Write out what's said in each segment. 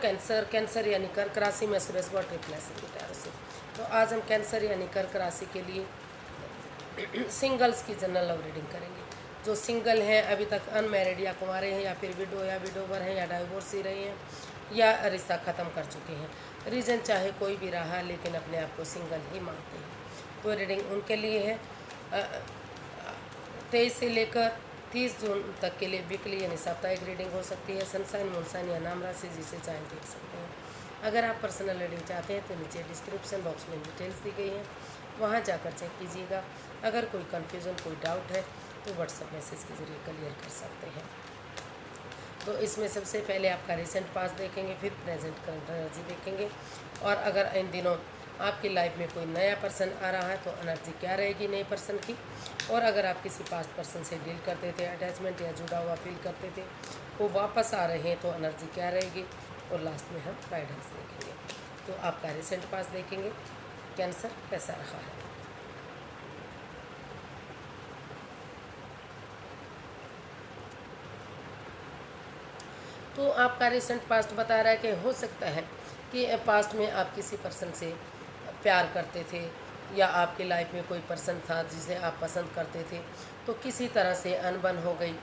Cancer, cancer यानी कर्क राशि में Suresh Bhatt replacing the tarot से। तो आज हम कैंसर यानी कर्क राशि के लिए सिंगल्स की जनरल लव रीडिंग करेंगे। जो सिंगल हैं, अभी तक अनमैरिड या कुंवारे हैं, या फिर विडो या विडोवर हैं, या डाइवोर्सी रहे हैं, या रिश्ता ख़त्म कर चुके हैं। रीज़न चाहे कोई भी रहा, लेकिन अपने आप को सिंगल ही मानते हैं। तो रीडिंग उनके लिए है 23 से लेकर 30 जून तक के लिए वीकली यानी साप्ताहिक रीडिंग हो सकती है। सनसाइन, मूनसाइन या नाम राशि जिसे चाहें देख सकते हैं। अगर आप पर्सनल रीडिंग चाहते हैं तो नीचे डिस्क्रिप्शन बॉक्स में डिटेल्स दी गई हैं, वहां जाकर चेक कीजिएगा। अगर कोई कन्फ्यूज़न, कोई डाउट है तो व्हाट्सएप मैसेज के ज़रिए क्लियर कर सकते हैं। तो इसमें सबसे पहले आपका रिसेंट पास्ट देखेंगे, फिर प्रेजेंट करंट एनर्जी देखेंगे। और अगर इन दिनों आपकी लाइफ में कोई नया पर्सन आ रहा है तो एनर्जी क्या रहेगी नए पर्सन की। और अगर आप किसी पास्ट पर्सन से डील करते थे, अटैचमेंट या जुड़ा हुआ फील करते थे, वो वापस आ रहे हैं तो एनर्जी क्या रहेगी। और लास्ट में हम गाइडेंस देखेंगे। तो आपका रिसेंट पास्ट देखेंगे, कैंसर कैसा रहा है। तो आपका रिसेंट पास्ट बता रहा है कि हो सकता है कि पास्ट में आप किसी पर्सन से प्यार करते थे, या आपकी लाइफ में कोई पर्सन था जिसे आप पसंद करते थे, तो किसी तरह से अनबन हो गई,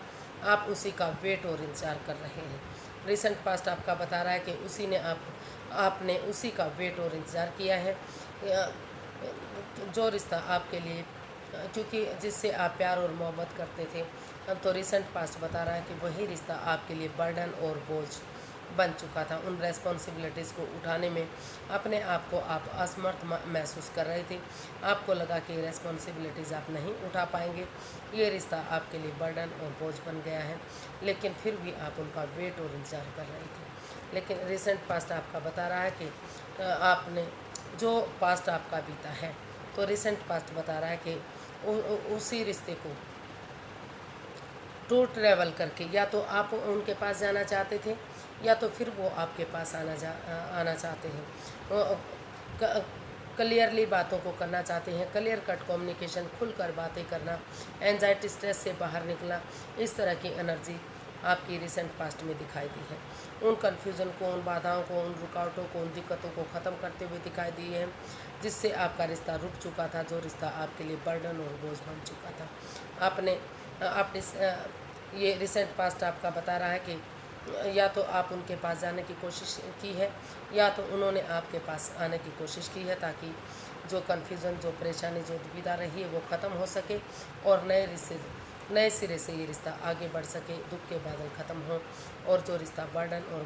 आप उसी का वेट और इंतज़ार कर रहे हैं। रिसेंट पास्ट आपका बता रहा है कि उसी ने आपने उसी का वेट और इंतज़ार किया है। जो रिश्ता आपके लिए, क्योंकि जिससे आप प्यार और मोहब्बत करते थे, तो रिसेंट पास्ट बता रहा है कि वही रिश्ता आपके लिए बर्डन और बोझ बन चुका था। उन रेस्पॉन्सिबिलिटीज़ को उठाने में अपने आप को आप असमर्थ महसूस कर रहे थे। आपको लगा कि रेस्पॉन्सिबिलिटीज़ आप नहीं उठा पाएंगे, ये रिश्ता आपके लिए बर्डन और बोझ बन गया है, लेकिन फिर भी आप उनका वेट और इंतज़ार कर रहे थे। लेकिन रिसेंट पास्ट आपका बता रहा है कि आपने जो पास्ट आपका बीता है, तो रिसेंट पास्ट बता रहा है कि उसी रिश्ते को टूर ट्रैवल करके या तो आप उनके पास जाना चाहते थे, या तो फिर वो आपके पास आना चाहते हैं। क्लियरली बातों को करना चाहते हैं, क्लियर कट कम्युनिकेशन, खुलकर बातें करना, एंजाइटी स्ट्रेस से बाहर निकलना, इस तरह की एनर्जी आपकी रिसेंट पास्ट में दिखाई दी है। उन कन्फ्यूज़न को, उन बाधाओं को, उन रुकावटों को, उन दिक्कतों को ख़त्म करते हुए दिखाई दी है, जिससे आपका रिश्ता रुक चुका था, जो रिश्ता आपके लिए बर्डन और बोझ बन चुका था। आपने ये रिसेंट पास्ट आपका बता रहा है कि या तो आप उनके पास जाने की कोशिश की है, या तो उन्होंने आपके पास आने की कोशिश की है, ताकि जो कन्फ्यूज़न, जो परेशानी, जो दुविधा रही है वो ख़त्म हो सके और नए सिरे से ये रिश्ता आगे बढ़ सके, दुख के बादल ख़त्म हों, और जो रिश्ता बर्डन और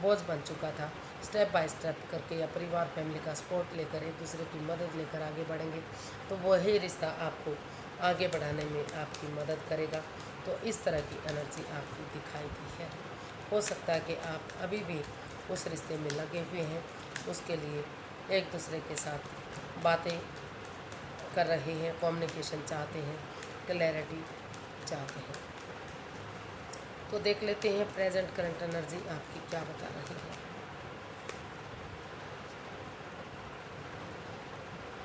बोझ बन चुका था, स्टेप बाय स्टेप करके या परिवार फैमिली का सपोर्ट लेकर, एक दूसरे की मदद लेकर आगे बढ़ेंगे, तो वही रिश्ता आपको आगे बढ़ाने में आपकी मदद करेगा। तो इस तरह की एनर्जी आपकी दिखाई दी है। हो सकता है कि आप अभी भी उस रिश्ते में लगे हुए हैं, उसके लिए एक दूसरे के साथ बातें कर रहे हैं, कम्युनिकेशन चाहते हैं, क्लैरिटी चाहते हैं। तो देख लेते हैं प्रेजेंट करंट एनर्जी आपकी क्या बता रही है।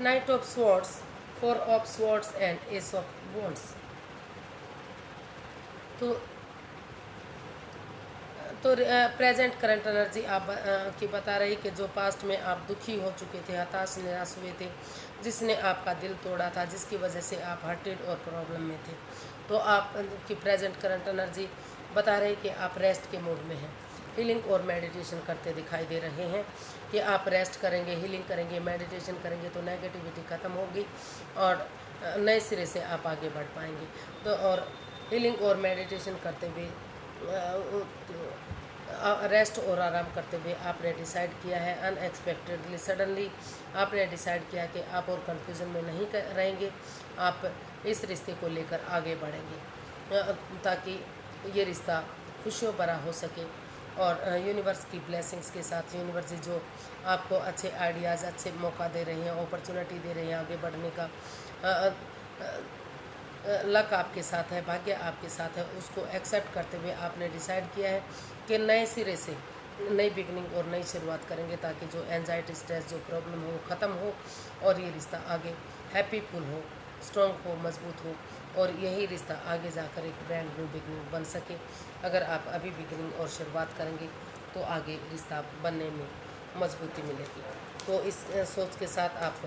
Night of swords, 4 of swords and S of wands. तो प्रेजेंट करंट एनर्जी आप की बता रही कि जो पास्ट में आप दुखी हो चुके थे, हताश, निराश हुए थे, जिसने आपका दिल तोड़ा था, जिसकी वजह से आप हर्टेड और प्रॉब्लम में थे, तो आप की प्रेजेंट करंट एनर्जी बता रही कि आप रेस्ट के मूड में हैं, हीलिंग और मेडिटेशन करते दिखाई दे रहे हैं। कि आप रेस्ट करेंगे, हीलिंग करेंगे, मेडिटेशन करेंगे, तो नेगेटिविटी ख़त्म होगी और नए सिरे से आप आगे बढ़ पाएंगे। तो और हीलिंग और मेडिटेशन करते हुए, रेस्ट और आराम करते हुए आपने डिसाइड किया है, अनएक्सपेक्टेडली, सडनली आपने डिसाइड किया कि आप और कन्फ्यूज़न में नहीं रहेंगे, आप इस रिश्ते को लेकर आगे बढ़ेंगे, ताकि ये रिश्ता खुशियों भरा हो सके। और यूनिवर्स की ब्लेसिंग्स के साथ, यूनिवर्स जो आपको अच्छे आइडियाज़, अच्छे मौका दे रहे हैं, अपॉर्चुनिटी दे रहे हैं आगे बढ़ने का, लक आपके साथ है, भाग्य आपके साथ है, उसको एक्सेप्ट करते हुए आपने डिसाइड किया है कि नए सिरे से नई बिगनिंग और नई शुरुआत करेंगे, ताकि जो एंजाइटी, स्ट्रेस, जो प्रॉब्लम हो वो ख़त्म हो और ये रिश्ता आगे हैप्पीफुल हो, स्ट्रॉन्ग हो, मजबूत हो, और यही रिश्ता आगे जाकर एक ब्रांड न्यू बिगनिंग बन सके। अगर आप अभी बिगनिंग और शुरुआत करेंगे तो आगे रिश्ता बनने में मजबूती मिलेगी। तो इस सोच के साथ आप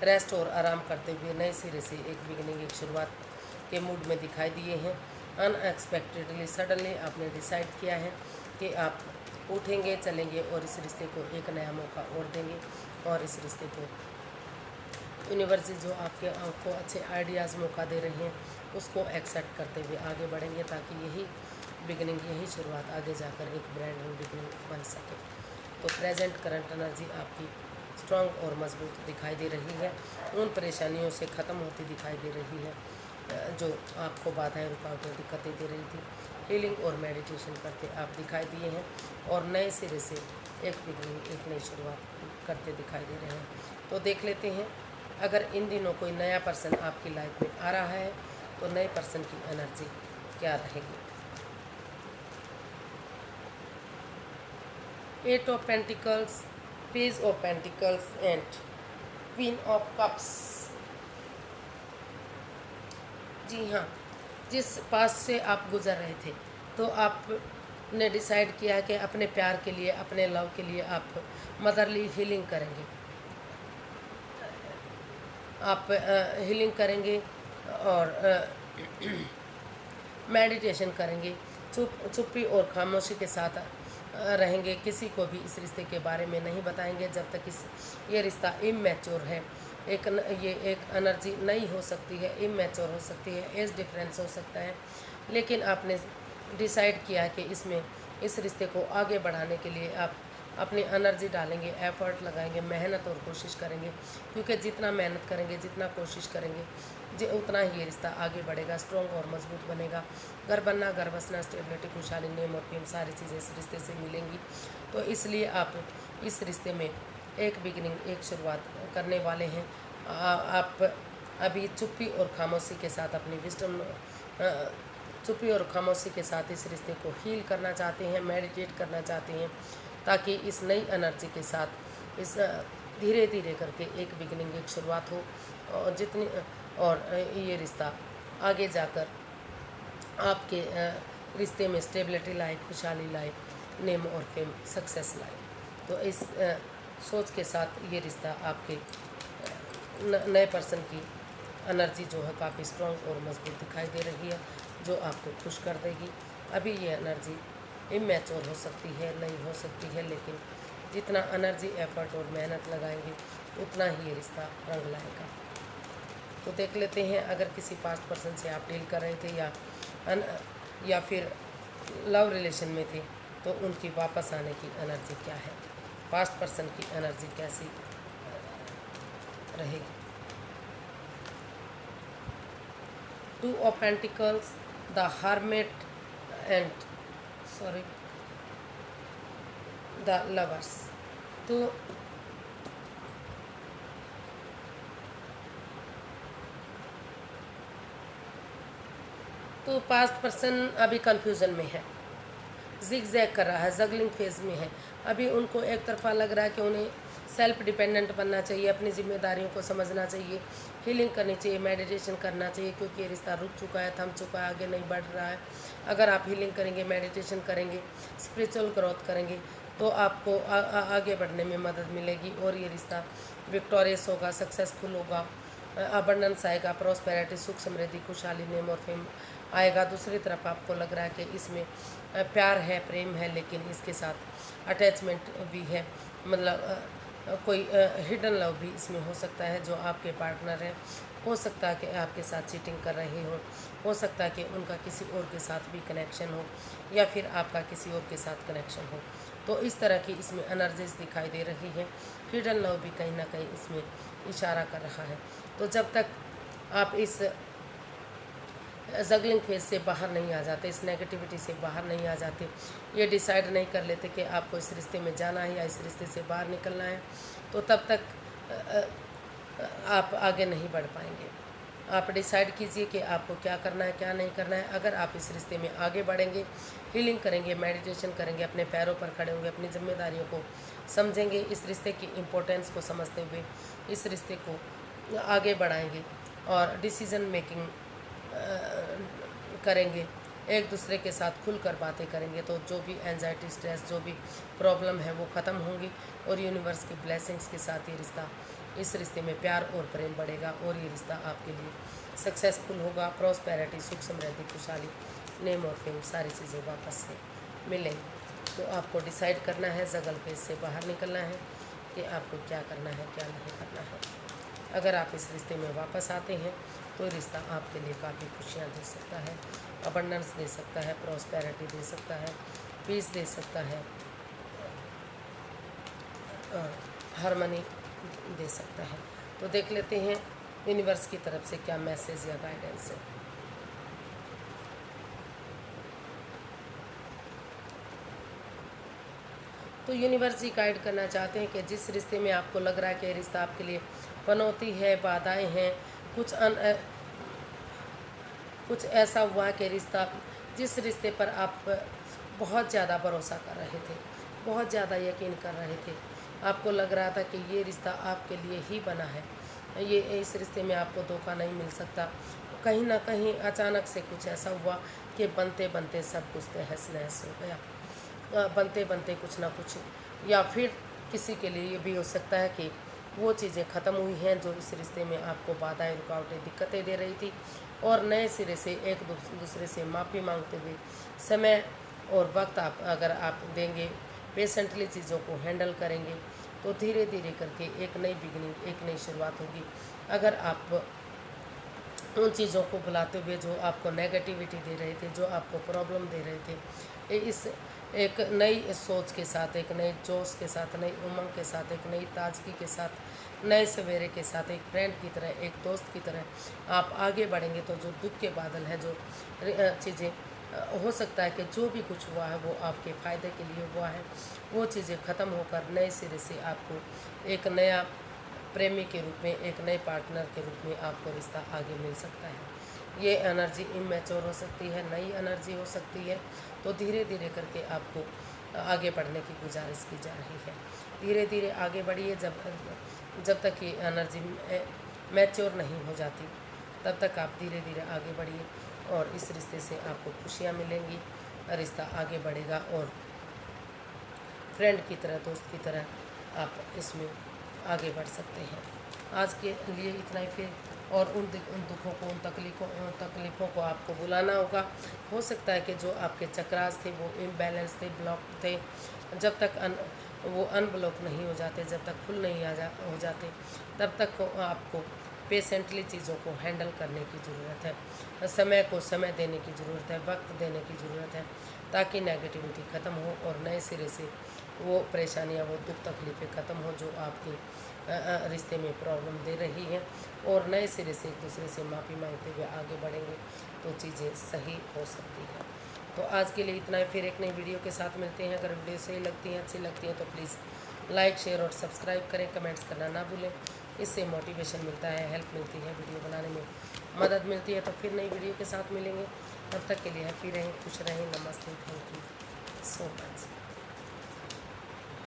रेस्ट और आराम करते हुए नए सिरे से एक बिगनिंग, एक शुरुआत के मूड में दिखाई दिए हैं। अनएक्सपेक्टेडली, सडनली आपने डिसाइड किया है कि आप उठेंगे, चलेंगे और इस रिश्ते को एक नया मौका और देंगे, और इस रिश्ते को यूनिवर्स जो आपको अच्छे आइडियाज़ मौका दे रहे हैं उसको एक्सेप्ट करते हुए आगे बढ़ेंगे, ताकि यही बिगनिंग, यही शुरुआत आगे जाकर एक ब्रांड न्यू बिगनिंग बन सके। तो प्रेजेंट करंट एनर्जी आपकी स्ट्रांग और मजबूत दिखाई दे रही है। उन परेशानियों से ख़त्म होती दिखाई दे रही है जो आपको बाधाएं, रुकावटें, दिक्कतें दे रही थी। हीलिंग और मेडिटेशन करते आप दिखाई दिए हैं और नए सिरे से एक बिगनिंग, एक नई शुरुआत करते दिखाई दे रहे हैं। तो देख लेते हैं, अगर इन दिनों कोई नया पर्सन आपकी लाइफ में आ रहा है तो नए पर्सन की एनर्जी क्या रहेगी। 8 of pentacles, page of pentacles and queen of cups. जी हाँ, जिस पास से आप गुजर रहे थे तो आपने डिसाइड किया कि अपने प्यार के लिए, अपने लव के लिए आप मदरली हीलिंग करेंगे। आप हीलिंग करेंगे और मेडिटेशन करेंगे, चुप्पी और खामोशी के साथ रहेंगे। किसी को भी इस रिश्ते के बारे में नहीं बताएंगे जब तक ये रिश्ता इमैच्योर है। ये एक एनर्जी नई हो सकती है, इमैच्योर हो सकती है, एज डिफरेंस हो सकता है, लेकिन आपने डिसाइड किया कि इस रिश्ते को आगे बढ़ाने के लिए आप अपनी एनर्जी डालेंगे, एफर्ट लगाएंगे, मेहनत और कोशिश करेंगे, क्योंकि जितना मेहनत करेंगे, जितना कोशिश करेंगे, उतना ही ये रिश्ता आगे बढ़ेगा, स्ट्रॉन्ग और मजबूत बनेगा। घर बनना, घर बसना, स्टेबिलिटी, खुशहाली, नेम और फेम, सारी चीज़ें इस रिश्ते से मिलेंगी। तो इसलिए आप इस रिश्ते में एक बिगिनिंग, एक शुरुआत करने वाले हैं। आप अभी चुप्पी और खामोशी के साथ अपनी विजडम, चुप्पी और खामोशी के साथ इस रिश्ते को हील करना चाहते हैं, मेडिटेट करना चाहते हैं, ताकि इस नई एनर्जी के साथ इस धीरे धीरे करके एक बिगिनिंग, एक शुरुआत हो, और ये रिश्ता आगे जाकर आपके रिश्ते में स्टेबिलिटी लाए, खुशहाली लाए, नेम और फेम, सक्सेस लाए। तो इस सोच के साथ ये रिश्ता आपके नए पर्सन की एनर्जी जो है काफ़ी स्ट्रॉन्ग और मजबूत दिखाई दे रही है, जो आपको खुश कर देगी। अभी ये एनर्जी इमैच्योर हो सकती है, नहीं हो सकती है, लेकिन जितना एनर्जी, एफर्ट और मेहनत लगाएंगे उतना ही ये रिश्ता रंग लाएगा। तो देख लेते हैं, अगर किसी पास्ट पर्सन से आप डील कर रहे थे या फिर लव रिलेशन में थे तो उनकी वापस आने की एनर्जी क्या है, पास्ट पर्सन की एनर्जी कैसी रहेगी। 2 of pentacles, the hermit and the lovers. तो पास्ट पर्सन अभी कंफ्यूजन में है, जिग-जैग कर रहा है, जगलिंग फेज में है। अभी उनको एक तरफा लग रहा है कि उन्हें सेल्फ डिपेंडेंट बनना चाहिए, अपनी जिम्मेदारियों को समझना चाहिए, हीलिंग करनी चाहिए, मेडिटेशन करना चाहिए, क्योंकि ये रिश्ता रुक चुका है, थम चुका है, आगे नहीं बढ़ रहा है। अगर आप हीलिंग करेंगे, मेडिटेशन करेंगे, स्पिरिचुअल ग्रोथ करेंगे तो आपको आगे बढ़ने में मदद मिलेगी और ये रिश्ता विक्टोरियस होगा, सक्सेसफुल होगा, अबंडेंस आएगा, प्रॉस्पेरिटी, सुख समृद्धि, खुशहाली, नेम और फेम आएगा। दूसरी तरफ आपको लग रहा है कि इसमें प्यार है, प्रेम है, लेकिन इसके साथ अटैचमेंट भी है, मतलब कोई हिडन लव भी इसमें हो सकता है। जो आपके पार्टनर हैं, हो सकता है कि आपके साथ चीटिंग कर रहे हो सकता है कि उनका किसी और के साथ भी कनेक्शन हो, या फिर आपका किसी और के साथ कनेक्शन हो। तो इस तरह की इसमें एनर्जीज दिखाई दे रही है। हिडन लव भी कहीं ना कहीं इसमें इशारा कर रहा है। तो जब तक आप इस जगलिंग फेज से बाहर नहीं आ जाते, इस नेगेटिविटी से बाहर नहीं आ जाते, ये डिसाइड नहीं कर लेते कि आपको इस रिश्ते में जाना है या इस रिश्ते से बाहर निकलना है, तो तब तक आप आगे नहीं बढ़ पाएंगे। आप डिसाइड कीजिए कि आपको क्या करना है, क्या नहीं करना है। अगर आप इस रिश्ते में आगे बढ़ेंगे, हीलिंग करेंगे, मेडिटेशन करेंगे, अपने पैरों पर खड़े होंगे, अपनी जिम्मेदारियों को समझेंगे, इस रिश्ते की इम्पोर्टेंस को समझते हुए इस रिश्ते को आगे बढ़ाएंगे और डिसीज़न मेकिंग करेंगे, एक दूसरे के साथ खुलकर बातें करेंगे तो जो भी एंजाइटी, स्ट्रेस, जो भी प्रॉब्लम है वो ख़त्म होंगी और यूनिवर्स की ब्लेसिंग्स के साथ ये रिश्ता, इस रिश्ते में प्यार और प्रेम बढ़ेगा और ये रिश्ता आपके लिए सक्सेसफुल होगा। प्रॉस्पेरिटी, सुख समृद्धि, खुशहाली, नेम और फेम, सारी चीज़ें वापस से मिलेंगी। तो आपको डिसाइड करना है, जगल फेज से बाहर निकलना है कि आपको क्या करना है, क्या नहीं करना है। अगर आप इस रिश्ते में वापस आते हैं तो रिश्ता आपके लिए काफ़ी खुशियाँ दे सकता है, अबंडेंस दे सकता है, प्रॉस्पेरिटी दे सकता है, पीस दे सकता है, हार्मनी दे सकता है। तो देख लेते हैं यूनिवर्स की तरफ से क्या मैसेज या गाइडेंस है। तो यूनिवर्स जी गाइड करना चाहते हैं कि जिस रिश्ते में आपको लग रहा है कि रिश्ता आपके लिए पनौती है, बाधाएं हैं, कुछ ऐसा हुआ कि रिश्ता, जिस रिश्ते पर आप बहुत ज़्यादा भरोसा कर रहे थे, बहुत ज़्यादा यकीन कर रहे थे, आपको लग रहा था कि ये रिश्ता आपके लिए ही बना है, ये इस रिश्ते में आपको धोखा नहीं मिल सकता। कहीं ना कहीं अचानक से कुछ ऐसा हुआ कि बनते बनते सब कुछ तहस नहस हो गया, बनते बनते कुछ ना कुछ, या फिर किसी के लिए ये भी हो सकता है कि वो चीज़ें ख़त्म हुई हैं जो इस रिश्ते में आपको बाधाएं, रुकावटें, दिक्कतें दे रही थी, और नए सिरे से एक दूसरे से माफ़ी मांगते हुए समय और वक्त अगर आप देंगे, पेशेंटली चीज़ों को हैंडल करेंगे तो धीरे धीरे करके एक नई बिगनिंग, एक नई शुरुआत होगी। अगर आप उन चीज़ों को बुलाते हुए जो आपको नेगेटिविटी दे रहे थे, जो आपको प्रॉब्लम दे रहे थे, इस एक नई सोच के साथ, एक नए जोश के साथ, नई उमंग के साथ, एक नई ताजगी के साथ, नए सवेरे के साथ, एक फ्रेंड की तरह, एक दोस्त की तरह आप आगे बढ़ेंगे तो जो दुख के बादल है, जो चीज़ें हो सकता है कि जो भी कुछ हुआ है वो आपके फ़ायदे के लिए हुआ है, वो चीज़ें ख़त्म होकर नए सिरे से आपको एक नया प्रेमी के रूप में, एक नए पार्टनर के रूप में आपको रिश्ता आगे मिल सकता है। ये एनर्जी इमेच्योर हो सकती है, नई एनर्जी हो सकती है, तो धीरे धीरे करके आपको आगे बढ़ने की गुजारिश की जा रही है। धीरे धीरे आगे बढ़िए, जब तक ये एनर्जी मैच्योर नहीं हो जाती तब तक आप धीरे धीरे आगे बढ़िए और इस रिश्ते से आपको खुशियाँ मिलेंगी, रिश्ता आगे बढ़ेगा और फ्रेंड की तरह, दोस्त की तरह आप इसमें आगे बढ़ सकते हैं। आज के लिए इतना ही, फिर और उन दुखों को, उन तकलीफ़ों को आपको बुलाना होगा। हो सकता है कि जो आपके चक्रास थे वो इम्बैलेंस थे, ब्लॉक थे, जब तक वो अनब्लॉक नहीं हो जाते, जब तक फुल नहीं हो जाते, तब तक आपको पेशेंटली चीज़ों को हैंडल करने की ज़रूरत है, समय को समय देने की ज़रूरत है, वक्त देने की ज़रूरत है, ताकि नेगेटिविटी ख़त्म हो और नए सिरे से वो परेशानियाँ, वो दुख तकलीफ़ें ख़त्म हो जो आपके रिश्ते में प्रॉब्लम दे रही हैं, और नए सिरे से एक दूसरे से माफ़ी मांगते हुए आगे बढ़ेंगे तो चीज़ें सही हो सकती हैं। तो आज के लिए इतना ही, फिर एक नई वीडियो के साथ मिलते हैं। अगर वीडियो सही लगती हैं, अच्छी लगती हैं तो प्लीज़ लाइक, शेयर और सब्सक्राइब करें, कमेंट्स करना ना भूलें। इससे मोटिवेशन मिलता है, हेल्प मिलती है, वीडियो बनाने में मदद मिलती है। तो फिर नई वीडियो के साथ मिलेंगे, तब तक के लिए हैप्पी रहें, खुश रहें। नमस्ते, थैंक यू सो मच।